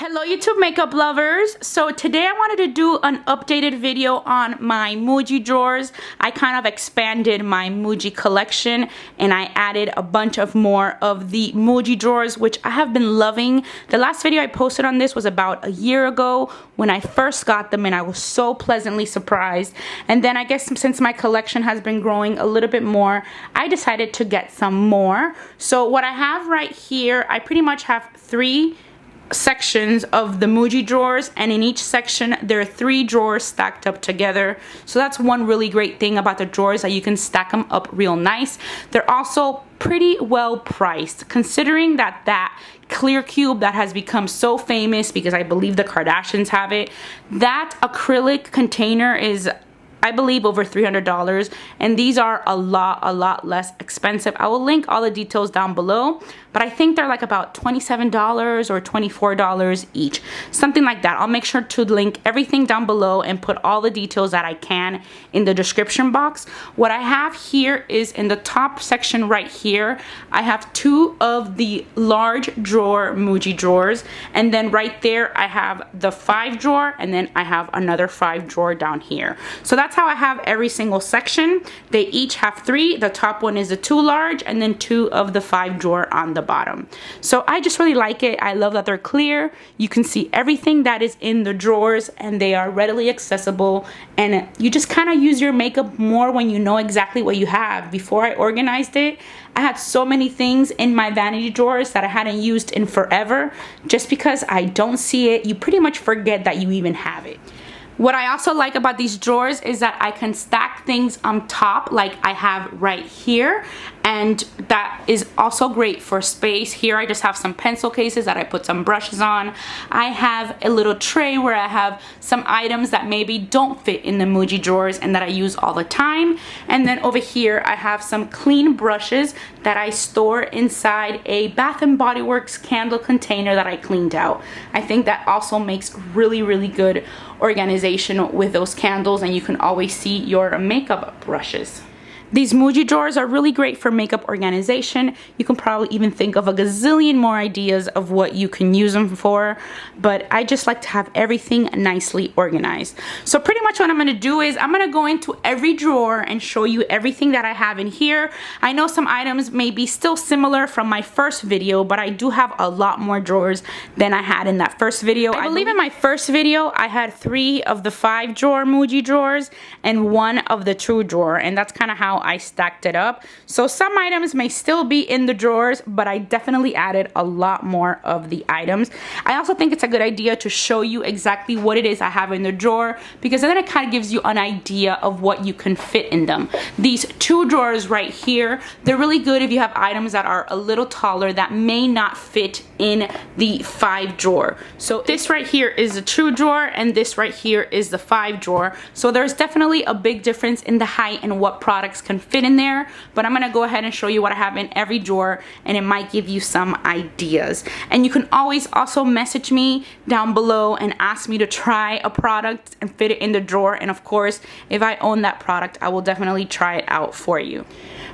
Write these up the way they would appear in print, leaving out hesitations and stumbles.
Hello YouTube makeup lovers. So today I wanted to do an updated video on my Muji drawers. I kind of expanded my Muji collection and I added a bunch of more of the Muji drawers, which I have been loving. The last video I posted on this was about a year ago when I first got them and I was so pleasantly surprised. And then I guess since my collection has been growing a little bit more, I decided to get some more. So what I have right here, I pretty much have three sections of the Muji drawers, and in each section there are three drawers stacked up together. So that's one really great thing about the drawers, that you can stack them up real nice. They're also pretty well priced, considering that clear cube that has become so famous because I believe the Kardashians have it. That acrylic container is, I believe, over $300, and these are a lot less expensive. I will link all the details down below, but I think they're like about $27 or $24 each, something like that. I'll make sure to link everything down below and put all the details that I can in the description box. What I have here is in the top section right here, I have two of the large drawer Muji drawers, and then right there I have the 5 drawer, and then I have another 5 drawer down here. So that's how I have every single section. They each have 3. The top one is the 2 large, and then 2 of the 5 drawer on the bottom. So I just really like it. I love that they're clear. You can see everything that is in the drawers, and they are readily accessible, and you just kind of use your makeup more when you know exactly what you have. Before I organized it, I had so many things in my vanity drawers that I hadn't used in forever. Just because I don't see it, you pretty much forget that you even have it. What I also like about these drawers is that I can stack things on top like I have right here, and that is also great for space. Here I just have some pencil cases that I put some brushes on. I have a little tray where I have some items that maybe don't fit in the Muji drawers and that I use all the time. And then over here I have some clean brushes that I store inside a Bath & Body Works candle container that I cleaned out. I think that also makes really good organization with those candles, and you can always see your makeup brushes. These Muji drawers are really great for makeup organization. You can probably even think of a gazillion more ideas of what you can use them for, but I just like to have everything nicely organized. So pretty much what I'm going to do is I'm going to go into every drawer and show you everything that I have in here. I know some items may be still similar from my first video, but I do have a lot more drawers than I had in that first video. I believe in my first video I had 3 of the 5 drawer Muji drawers and 1 of the 2 drawer, and that's kind of how I stacked it up. So some items may still be in the drawers, but I definitely added a lot more of the items. I also think it's a good idea to show you exactly what it is I have in the drawer, because then it kind of gives you an idea of what you can fit in them. These 2 drawers right here, they're really good if you have items that are a little taller that may not fit in the 5 drawer. So this right here is the 2 drawer, and this right here is the 5 drawer. So there's definitely a big difference in the height and what products can fit in there, but I'm gonna go ahead and show you what I have in every drawer, and it might give you some ideas. And you can always also message me down below and ask me to try a product and fit it in the drawer, and of course if I own that product I will definitely try it out for you.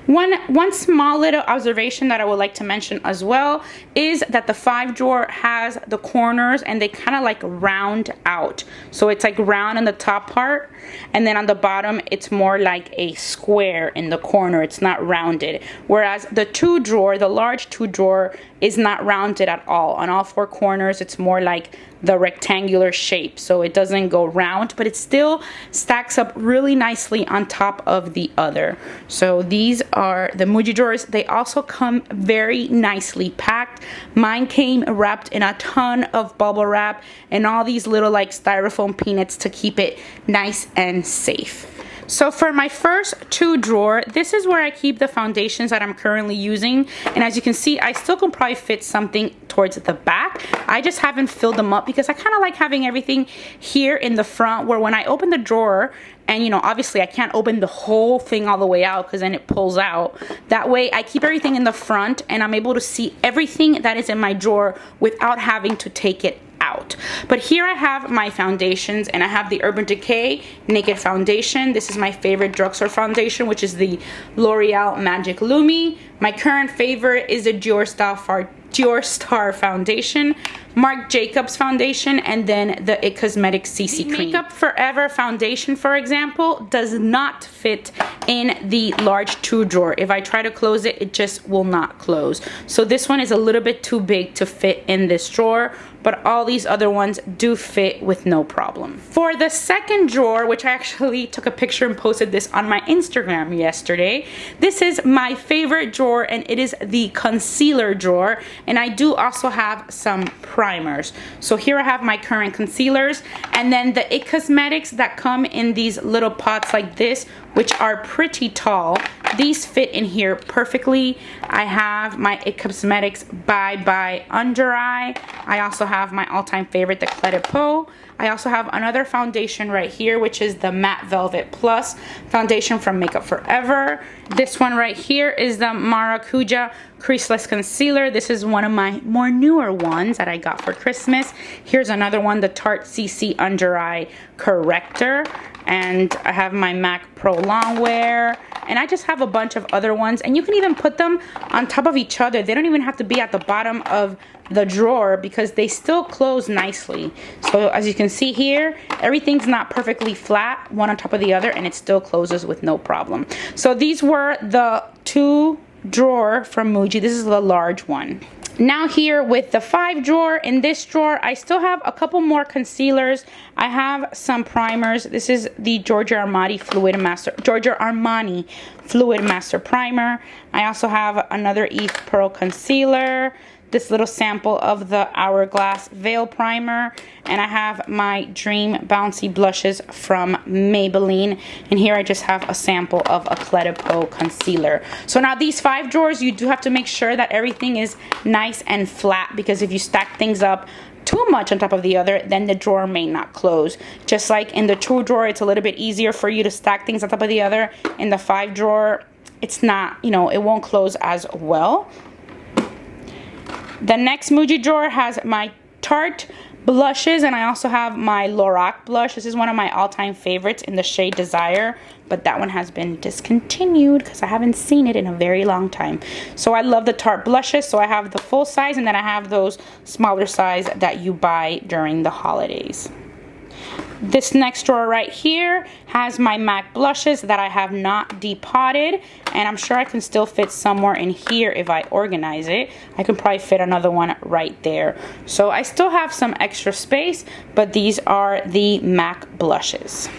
One small little observation that I would like to mention as well is that the 5 drawer has the corners and they kind of like round out. So it's like round on the top part, and then on the bottom it's more like a square in the corner. It's not rounded. Whereas the 2 drawer, the large 2 drawer, is not rounded at all. On all 4 corners it's more like the rectangular shape, so it doesn't go round, but it still stacks up really nicely on top of the other. So these are the Muji drawers. They also come very nicely packed. Mine came wrapped in a ton of bubble wrap and all these little like styrofoam peanuts to keep it nice and safe. So for my first 2 drawer, this is where I keep the foundations that I'm currently using, and as you can see I still can probably fit something towards the back. I just haven't filled them up because I kind of like having everything here in the front, where when I open the drawer, and you know obviously I can't open the whole thing all the way out because then it pulls out. That way I keep everything in the front and I'm able to see everything that is in my drawer without having to take it out. But here I have my foundations, and I have the Urban Decay Naked Foundation. This is my favorite drugstore foundation, which is the L'Oreal Magic Lumi. My current favorite is the Dior Star Foundation. Marc Jacobs foundation, and then the It Cosmetics CC Cream. Makeup Forever foundation, for example, does not fit in the large 2 drawer. If I try to close it, it just will not close. So this one is a little bit too big to fit in this drawer, but all these other ones do fit with no problem. For the second drawer, which I actually took a picture and posted this on my Instagram yesterday, this is my favorite drawer, and it is the concealer drawer, and I do also have some primers. So here I have my current concealers, and then the It Cosmetics that come in these little pots like this, which are pretty tall. These fit in here perfectly. I have my It Cosmetics Bye Bye Under Eye. I also have my all-time favorite, the Clé de Peau. I also have another foundation right here, which is the Matte Velvet Plus foundation from Makeup Forever. This one right here is the Maracuja Creaseless Concealer. This is one of my more newer ones that I got for Christmas. Here's another one, the Tarte CC Under Eye Corrector. And I have my MAC Pro Longwear, and I just have a bunch of other ones, and you can even put them on top of each other. They don't even have to be at the bottom of the drawer because they still close nicely. So as you can see here, everything's not perfectly flat, one on top of the other, and it still closes with no problem. So these were the 2 drawer from Muji. This is the large one. Now here with the 5 drawer, in this drawer I still have a couple more concealers. I have some primers. This is the Giorgio Armani Fluid Master Primer. I also have another Eve Pearl concealer, this little sample of the Hourglass Veil Primer, and I have my Dream Bouncy Blushes from Maybelline, and here I just have a sample of a Clé de Peau concealer. So now these 5 drawers, you do have to make sure that everything is nice and flat, because if you stack things up too much on top of the other, then the drawer may not close. Just like in the 2 drawer, it's a little bit easier for you to stack things on top of the other. In the 5 drawer, it's not, you know, it won't close as well. The next Muji drawer has my Tarte blushes, and I also have my Lorac blush. This is one of my all-time favorites in the shade Desire, but that one has been discontinued because I haven't seen it in a very long time. So I love the Tarte blushes, so I have the full size, and then I have those smaller size that you buy during the holidays. This next drawer right here has my MAC blushes that I have not depotted, and I'm sure I can still fit somewhere in here if I organize it. I can probably fit another one right there. So I still have some extra space, but these are the MAC blushes.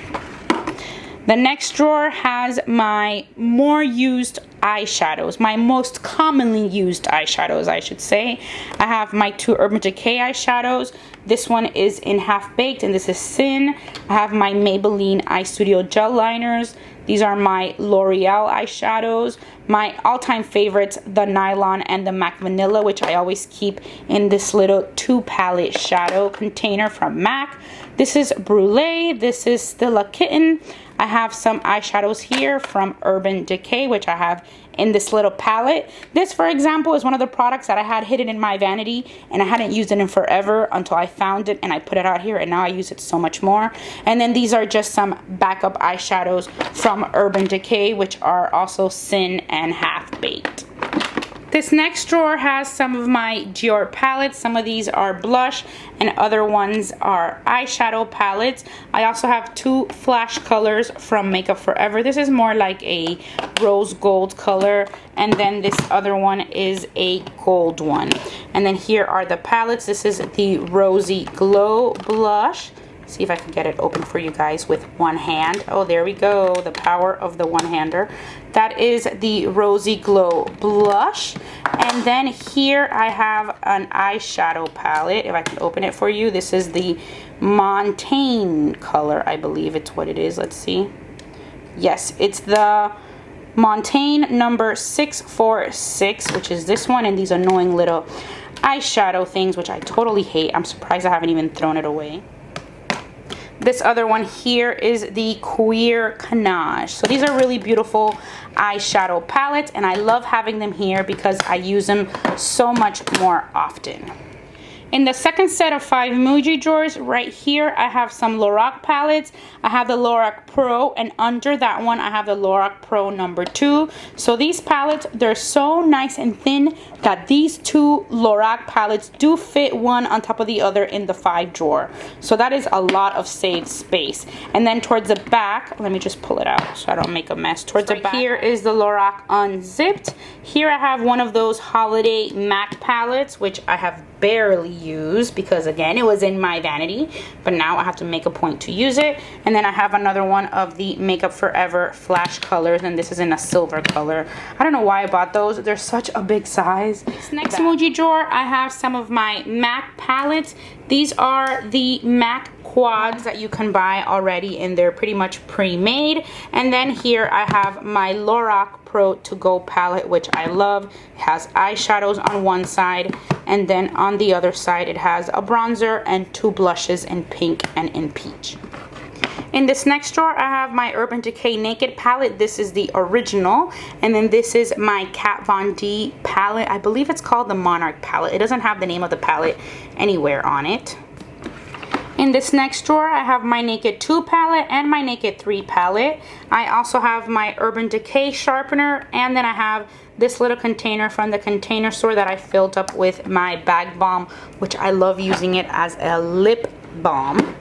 The next drawer has my more used eyeshadows, my most commonly used eyeshadows, I should say. I have my 2 Urban Decay eyeshadows. This one is in Half Baked, and this is Sin. I have my Maybelline Eye Studio gel liners. These are my L'Oreal eyeshadows. My all-time favorites, the Nylon and the MAC Vanilla, which I always keep in this little 2-palette shadow container from MAC. This is Brûlée. This is Still a Kitten. I have some eyeshadows here from Urban Decay, which I have in this little palette. This, for example, is one of the products that I had hidden in my vanity, and I hadn't used it in forever until I found it and I put it out here, and now I use it so much more. And then these are just some backup eyeshadows from Urban Decay, which are also Sin and Half Baked. This next drawer has some of my Dior palettes. Some of these are blush and other ones are eyeshadow palettes. I also have 2 flash colors from Makeup Forever. This is more like a rose gold color, and then this other one is a gold one. And then here are the palettes. This is the Rosy Glow blush. See if I can get it open for you guys with one hand. Oh, there we go, the power of the one-hander. That is the Rosy Glow blush. And then here I have an eyeshadow palette. If I can open it for you, this is the Montaigne color, I believe it's what it is. Let's see. Yes, it's the Montaigne number 646, which is this one, and these annoying little eyeshadow things, which I totally hate. I'm surprised I haven't even thrown it away. This other one here is the Queer Canage. So these are really beautiful eyeshadow palettes, and I love having them here because I use them so much more often. In the second set of 5 Muji drawers, right here, I have some Lorac palettes. I have the Lorac Pro, and under that one, I have the Lorac Pro number 2. So these palettes, they're so nice and thin that these 2 Lorac palettes do fit one on top of the other in the 5 drawer. So that is a lot of saved space. And then towards the back, let me just pull it out so I don't make a mess. Towards the back, here is the Lorac Unzipped. Here I have one of those holiday matte palettes, which I have barely used because again it was in my vanity, but now I have to make a point to use it. And then I have another one of the Makeup Forever flash colors, and this is in a silver color. I don't know why I bought those, they're such a big size. This next Muji drawer, I have some of my MAC palettes. These are the MAC quads that you can buy already, and they're pretty much pre-made. And then here I have my Lorac Pro To Go palette, which I love. It has eyeshadows on one side, and then on the other side it has a bronzer and 2 blushes in pink and in peach. In this next drawer, I have my Urban Decay Naked palette. This is the original. And then this is my Kat Von D palette. I believe it's called the Monarch palette. It doesn't have the name of the palette anywhere on it. In this next drawer, I have my Naked 2 palette and my Naked 3 palette. I also have my Urban Decay sharpener, and then I have this little container from the Container Store that I filled up with my Bag Balm, which I love using it as a lip balm.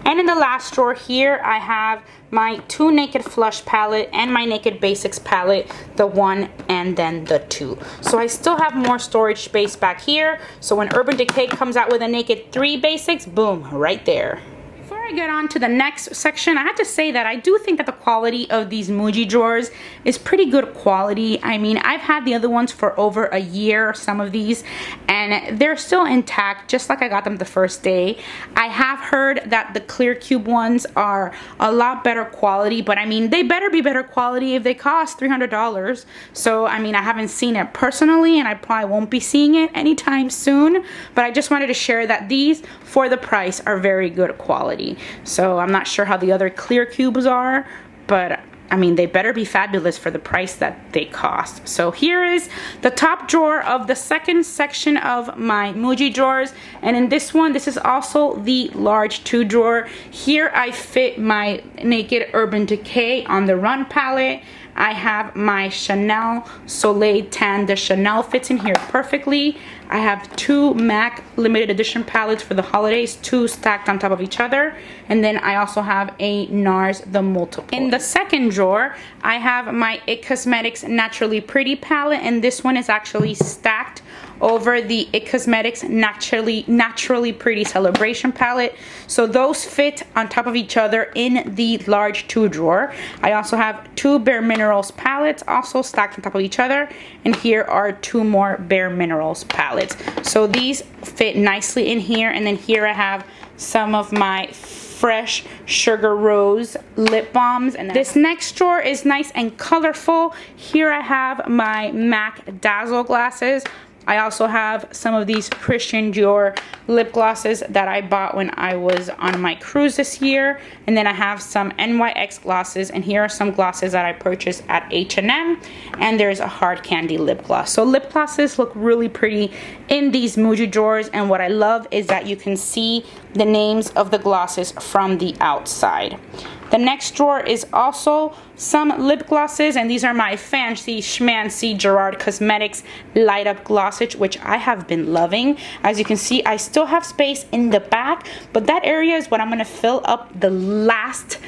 And in the last drawer here, I have my 2 Naked Flush palette and my Naked Basics palette, the 1 and then the 2. So I still have more storage space back here. So when Urban Decay comes out with a Naked 3 Basics, boom, right there. Before I get on to the next section, I have to say that I do think that the quality of these Muji drawers is pretty good quality. I mean, I've had the other ones for over a year, some of these, and they're still intact, just like I got them the first day. I have heard that the clear cube ones are a lot better quality, but I mean, they better be better quality if they cost $300. So, I mean, I haven't seen it personally, and I probably won't be seeing it anytime soon, but I just wanted to share that these, for the price, are very good quality. So I'm not sure how the other clear cubes are, but I mean, they better be fabulous for the price that they cost. So here is the top drawer of the second section of my Muji drawers. And in this one, this is also the large 2 drawer. Here I fit my Naked Urban Decay on the Run palette. I have my Chanel Soleil Tan. The Chanel fits in here perfectly. I have 2 MAC limited edition palettes for the holidays, 2 stacked on top of each other. And then I also have a NARS The Multiple. In the second drawer, I have my IT Cosmetics Naturally Pretty palette, and this one is actually stacked over the IT Cosmetics Naturally Pretty Celebration palette. So those fit on top of each other in the large 2 drawer. I also have 2 Bare Minerals palettes also stacked on top of each other, and here are 2 more Bare Minerals palettes. So these fit nicely in here, and then here I have some of my Fresh Sugar Rose lip balms. And this next drawer is nice and colorful. Here I have my MAC Dazzle glasses. I also have some of these Christian Dior lip glosses that I bought when I was on my cruise this year. And then I have some NYX glosses, and here are some glosses that I purchased at H&M. And there's a Hard Candy lip gloss. So lip glosses look really pretty in these Muji drawers, and what I love is that you can see the names of the glosses from the outside. The next drawer is also some lip glosses, and these are my fancy schmancy Gerard Cosmetics Light Up Glosses, which I have been loving. As you can see, I still have space in the back, but that area is what I'm gonna fill up the last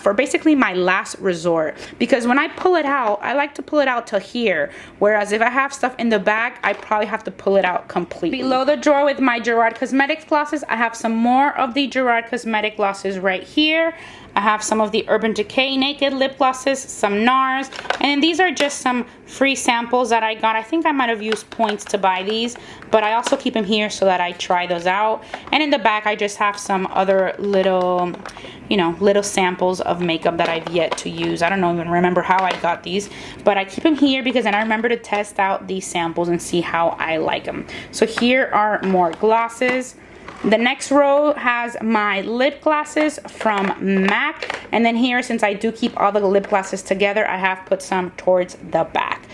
for basically my last resort, because when I pull it out, I like to pull it out to here, whereas if I have stuff in the back, I probably have to pull it out completely. Below the drawer with my Gerard Cosmetics glosses, I have some more of the Gerard Cosmetic glosses right here. I have some of the Urban Decay Naked lip glosses, some NARS, and these are just some free samples that I got. I think I might have used points to buy these, but I also keep them here so that I try those out. And in the back, I just have some other little, you know, little samples of makeup that I've yet to use. I don't even remember how I got these, but I keep them here because then I remember to test out these samples and see how I like them. So here are more glosses. The next row has my lip glosses from MAC, and then here, since I do keep all the lip glosses together, I have put some towards the back.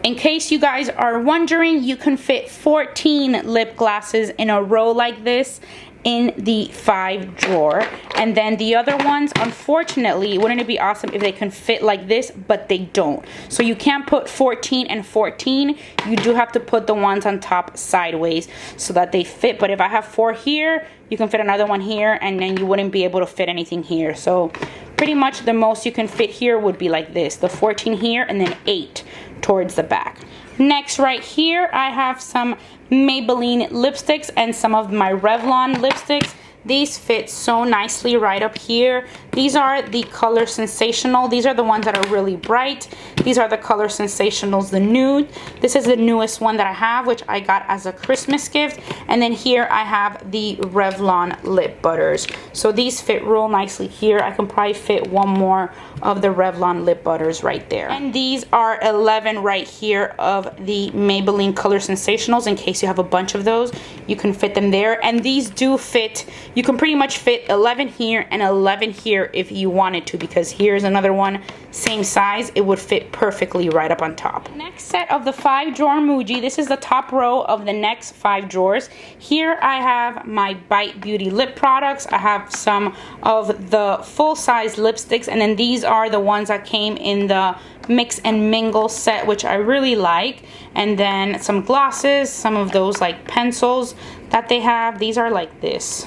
In case you guys are wondering, you can fit 14 lip glosses in a row like this in the 5 drawer. And then the other ones, unfortunately, wouldn't it be awesome if they can fit like this, but they don't. So you can't put 14 and 14. You do have to put the ones on top sideways so that they fit. But if I have 4 here, you can fit another one here, and then you wouldn't be able to fit anything here. So pretty much the most you can fit here would be like this, the 14 here and then 8 towards the back. Next, right here, I have some Maybelline lipsticks and some of my Revlon lipsticks. These fit so nicely right up here. These are the Color Sensational. These are the ones that are really bright. These are the Color Sensationals, the nude. This is the newest one that I have, which I got as a Christmas gift. And then here I have the Revlon lip butters. So these fit real nicely here. I can probably fit one more of the Revlon lip butters right there. And these are 11 right here of the Maybelline Color Sensationals. In case you have a bunch of those, you can fit them there. And these do fit. You can pretty much fit 11 here and 11 here if you wanted to, because here's another one, same size. It would fit perfectly right up on top. Next set of the 5 drawer Muji. This is the top row of the next 5 drawers. Here I have my Bite Beauty lip products. I have some of the full-size lipsticks, and then these are the ones that came in the Mix and Mingle set, which I really like. And then some glosses, some of those like pencils that they have. These are like this.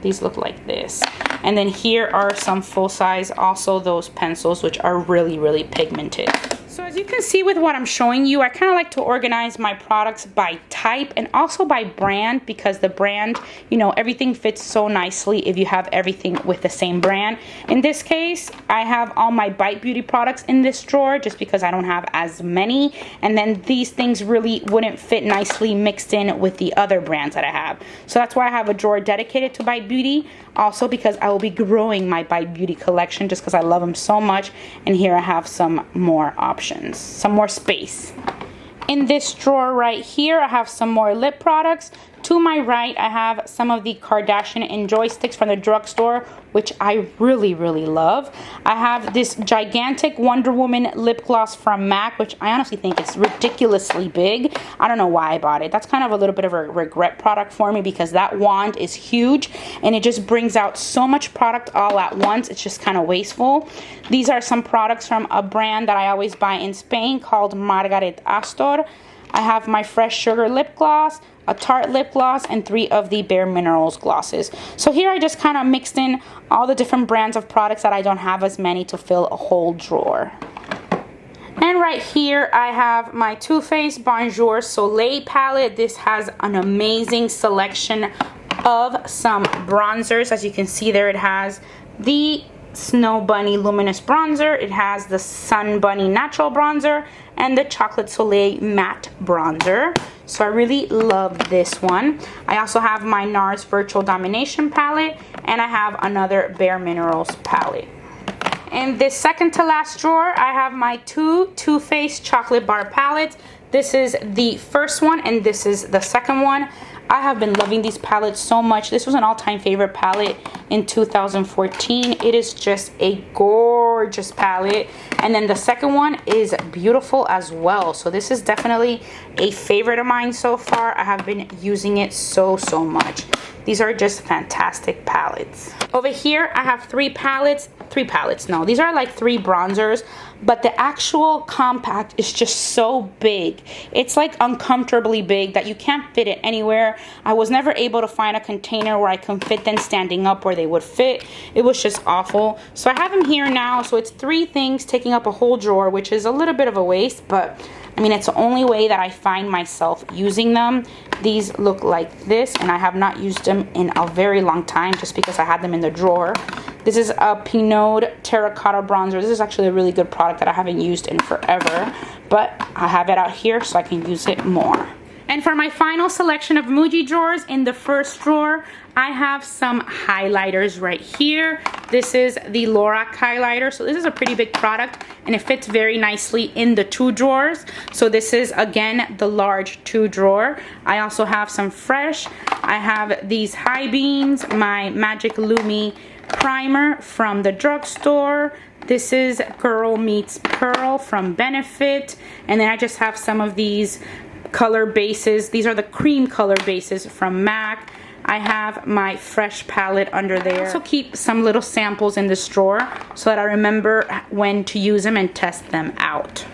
These look like this. And then here are some full size, also those pencils, which are really, really pigmented. So as you can see with what I'm showing you, I kind of like to organize my products by type and also by brand, because the brand, you know, everything fits so nicely if you have everything with the same brand. In this case, I have all my Bite Beauty products in this drawer just because I don't have as many. And then these things really wouldn't fit nicely mixed in with the other brands that I have. So that's why I have a drawer dedicated to Bite Beauty. Also because I will be growing my Bite Beauty collection just because I love them so much. And here I have some more options, some more space. In this drawer right here, I have some more lip products. To my right, I have some of the Kardashian Enjoy sticks from the drugstore, which I really, really love. I have this gigantic Wonder Woman lip gloss from MAC, which I honestly think is ridiculously big. I don't know why I bought it. That's kind of a little bit of a regret product for me, because that wand is huge and it just brings out so much product all at once. It's just kind of wasteful. These are some products from a brand that I always buy in Spain called Margaret Astor. I have my Fresh Sugar lip gloss, a Tarte lip gloss, and 3 of the Bare Minerals glosses. So here I just kind of mixed in all the different brands of products that I don't have as many to fill a whole drawer. And right here I have my Too Faced Bonjour Soleil palette. This has an amazing selection of some bronzers. As you can see there, it has the Snow Bunny Luminous Bronzer, it has the Sun Bunny Natural Bronzer, and the Chocolate Soleil Matte Bronzer. So I really love this one. I also have my NARS Virtual Domination palette, and I have another Bare Minerals palette. In this second to last drawer, I have my 2 Too Faced Chocolate Bar palettes. This is the first one, and this is the second one. I have been loving these palettes so much. This was an all-time favorite palette in 2014. It is just a gorgeous palette. And then the second one is beautiful as well. So this is definitely a favorite of mine so far. I have been using it so much. These are just fantastic palettes. Over here, I have 3 palettes. No, these are like 3 bronzers, but the actual compact is just so big. It's like uncomfortably big that you can't fit it anywhere. I was never able to find a container where I can fit them standing up where they would fit. It was just awful. So I have them here now. So it's 3 things taking up a whole drawer, which is a little bit of a waste, but I mean, it's the only way that I find myself using them. These look like this, and I have not used them in a very long time just because I had them in the drawer. This is a Pinot Terracotta Bronzer. This is actually a really good product that I haven't used in forever, but I have it out here so I can use it more. And for my final selection of Muji drawers, in the first drawer, I have some highlighters right here. This is the Lorac highlighter. So this is a pretty big product, and it fits very nicely in the 2 drawers. So this is, again, the large 2 drawer. I also have some Fresh. I have these high beams, my Magic Lumi primer from the drugstore. This is Girl Meets Pearl from Benefit. And then I just have some of these color bases. These are the cream color bases from MAC. I have my Fresh palette under there. I also keep some little samples in this drawer so that I remember when to use them and test them out.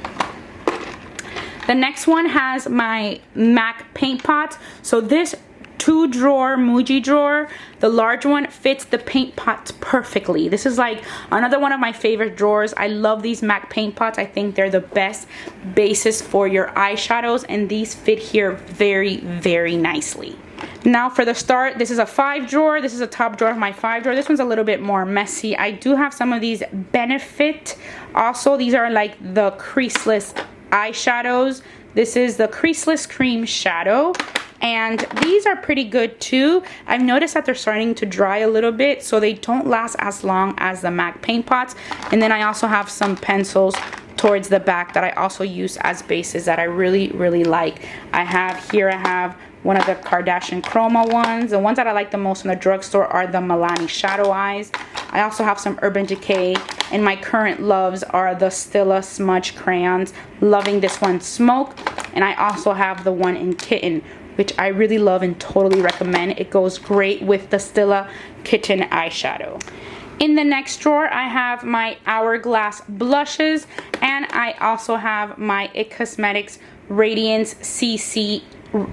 The next one has my MAC paint pot. So this 2-drawer Muji drawer, the large one fits the paint pots perfectly. This is like another one of my favorite drawers. I love these MAC paint pots. I think they're the best basis for your eyeshadows, and these fit here very, very nicely. Now for the start, this is a 5-drawer. This is a top drawer of my 5-drawer. This one's a little bit more messy. I do have some of these Benefit. Also, these are like the creaseless eyeshadows. This is the Creaseless Cream Shadow. And these are pretty good too. I've noticed that they're starting to dry a little bit, so they don't last as long as the MAC paint pots. And then I also have some pencils towards the back that I also use as bases that I really, really like. I have one of the Kardashian chroma ones. The ones that I like the most in the drugstore are the Milani Shadow Eyes. I also have some Urban Decay, and my current loves are the Stila Smudge Crayons. Loving this one, Smoke. And I also have the one in Kitten, which I really love and totally recommend. It goes great with the Stila Kitten eyeshadow. In the next drawer, I have my Hourglass blushes, and I also have my IT Cosmetics Radiance CC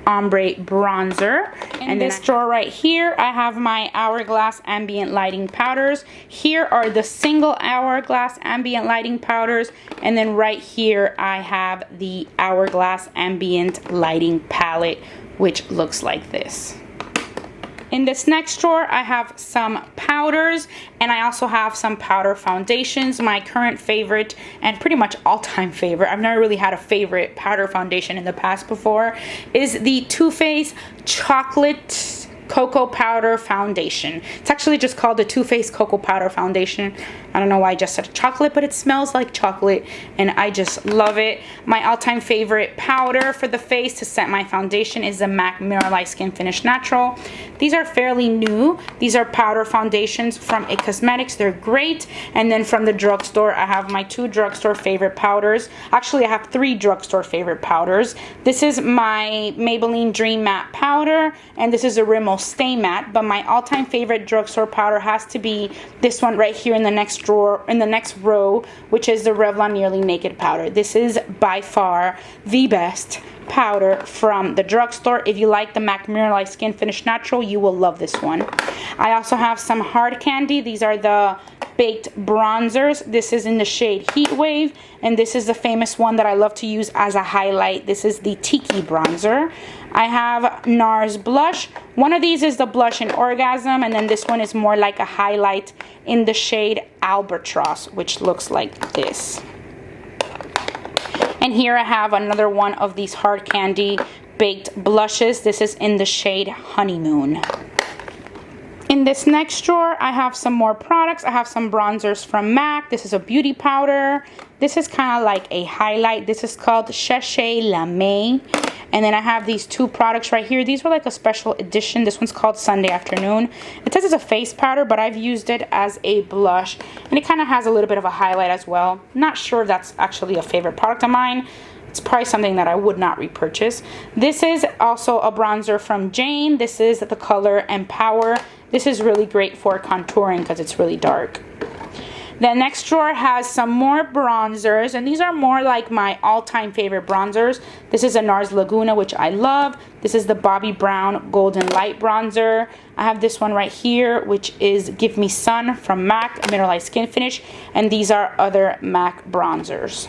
Ombre Bronzer. In this drawer right here, I have my Hourglass Ambient Lighting Powders. Here are the single Hourglass Ambient Lighting Powders, and then right here I have the Hourglass Ambient Lighting Palette, which looks like this. In this next drawer, I have some powders, and I also have some powder foundations. My current favorite, and pretty much all-time favorite, I've never really had a favorite powder foundation in the past before, is the Too Faced Chocolate Cocoa Powder Foundation. It's actually just called the Too Faced Cocoa Powder Foundation. I don't know why I just said chocolate, but it smells like chocolate, and I just love it. My all-time favorite powder for the face to set my foundation is the MAC Mineralized Skin Finish Natural. These are fairly new. These are powder foundations from IT Cosmetics. They're great. And then from the drugstore, I have my 2 drugstore favorite powders. Actually, I have 3 drugstore favorite powders. This is my Maybelline Dream Matte Powder, and this is a Rimmel Stay Matte. But my all-time favorite drugstore powder has to be this one right here in the next drawer, in the next row, which is the Revlon Nearly Naked powder. This is by far the best powder from the drugstore. If you like the MAC Mineralized Skin Finish Natural, you will love this one. I also have some hard candy. These are the baked bronzers. This is in the shade Heat Wave, and this is the famous one that I love to use as a highlight. This is the Tiki bronzer. I have NARS blush. One of these is the blush in Orgasm, and then this one is more like a highlight in the shade Albatross, which looks like this. And here I have another one of these hard candy baked blushes. This is in the shade Honeymoon. In this next drawer, I have some more products. I have some bronzers from MAC. This is a beauty powder. This is kind of like a highlight. This is called Cherchez La May. And then I have these 2 products right here. These were like a special edition. This one's called Sunday Afternoon. It says it's a face powder, but I've used it as a blush. And it kind of has a little bit of a highlight as well. Not sure if that's actually a favorite product of mine. It's probably something that I would not repurchase. This is also a bronzer from Jane. This is the color Empower. This is really great for contouring because it's really dark. The next drawer has some more bronzers, and these are more like my all-time favorite bronzers. This is a NARS Laguna, which I love. This is the Bobbi Brown Golden Light Bronzer. I have this one right here, which is Give Me Sun from MAC Mineralized Skin Finish, and these are other MAC bronzers.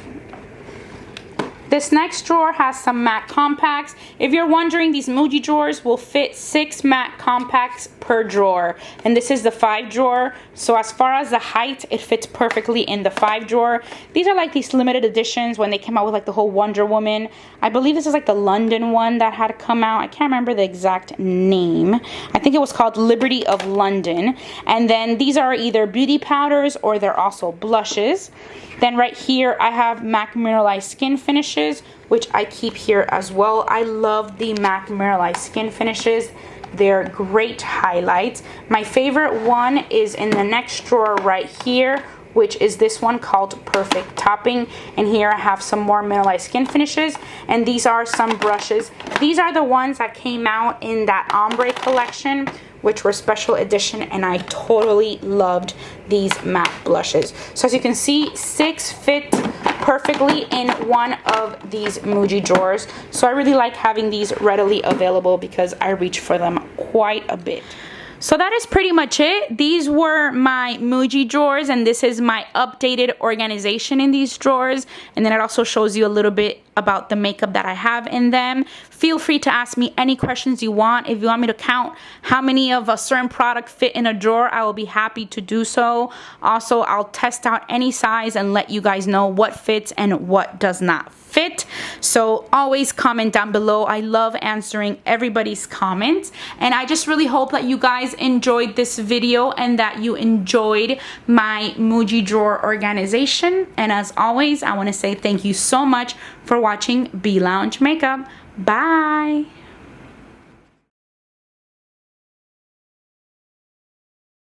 This next drawer has some MAC compacts. If you're wondering, these Muji drawers will fit 6 MAC compacts per drawer. And this is the 5 drawer. So as far as the height, it fits perfectly in the 5 drawer. These are like these limited editions when they came out with like the whole Wonder Woman. I believe this is like the London one that had come out. I can't remember the exact name. I think it was called Liberty of London. And then these are either beauty powders or they're also blushes. Then right here, I have MAC Mineralized Skin Finishes, which I keep here as well. I love the MAC Mineralized Skin Finishes. They're great highlights. My favorite one is in the next drawer right here, which is this one called Perfect Topping. And here I have some more mineralized skin finishes, and these are some brushes. These are the ones that came out in that ombre collection, which were special edition, and I totally loved these matte blushes. So as you can see, 6 fit perfectly in one of these Muji drawers. So I really like having these readily available because I reach for them quite a bit. So that is pretty much it. These were my Muji drawers, and this is my updated organization in these drawers. And then it also shows you a little bit about the makeup that I have in them. Feel free to ask me any questions you want. If you want me to count how many of a certain product fit in a drawer, I will be happy to do so. Also, I'll test out any size and let you guys know what fits and what does not fit. So always comment down below. I love answering everybody's comments, and I just really hope that you guys enjoyed this video and that you enjoyed my Muji drawer organization. And as always, I want to say thank you so much for watching B Lounge Makeup. Bye.